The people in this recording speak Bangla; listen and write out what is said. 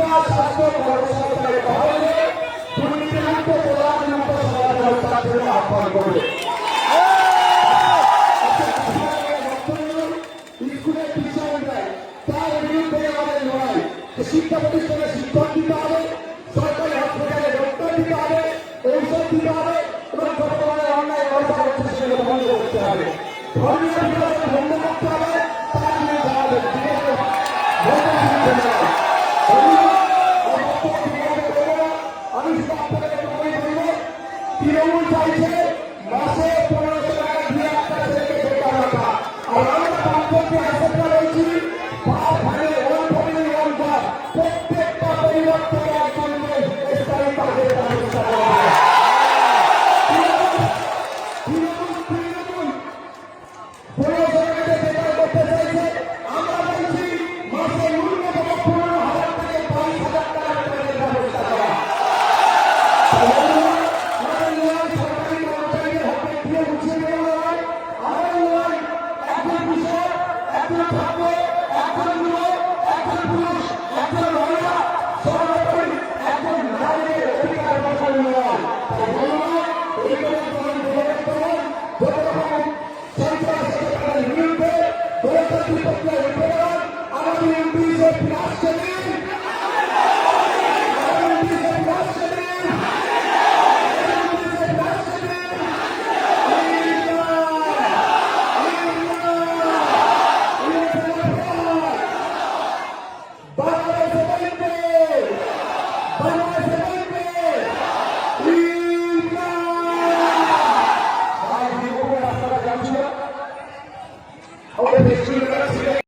স্বাস্থ্য কর্মসংস্থানের কারণে দুর্নীতিমুক্ত প্রধানমন্ত্রী সমাজ ব্যবস্থার জন্য আহ্বান করবে। স্কুলের টিচার দেয় তার বিরুদ্ধে আমাদের লড়াই। শিক্ষা প্রতিষ্ঠানে শিক্ষক দিতে হবে, সরকারি হাসপাতালে ডক্টর দিতে হবে, ঔষধ দিতে হবে এবং বর্তমানে অন্যায় ব্যবস্থা হচ্ছে সেগুলো বন্ধ করতে হবে। ধর্মীয় বিভাজন বন্ধ করতে হবে, তার বিরুদ্ধে আমাদের আমি শুধু আপনাদের বলবো, তৃণমূল চাইছে মাসে 1500 টাকা দিয়ে একটা ছেলেকে বেকার রাখা, আর আমরা বামপন্থী হাসপাতাল রয়েছি প্রত্যেকটা পরিবার থেকে একজন স্থায়ী কাজের ব্যবস্থা করা হয়। বেকার করতে চাইছে, আমরা বলছি মাসে ন্যূনতম 15,000 থেকে 22,000 টাকা বেতনের ব্যবস্থা করা। আমাদের নয় সরকারি কর্মচারীদের হাতে দিয়ে গুছিয়ে দেওয়া হয়, আমাদের নয় একজন কৃষক, একজন ছাত্র, একজন যুবক, একজন পুরুষ, একজন মহিলা, সর্বোপরি একজন নারীর অধিকার বসানো নয়। তাই ধন্যবাদ। এইগুলো তোমার পরিবর্তন যত রকম সন্ত্রাসের বিরুদ্ধে গণতান্ত্রিক প্রক্রিয়া আমাদের এমপিদের আসছে দিন।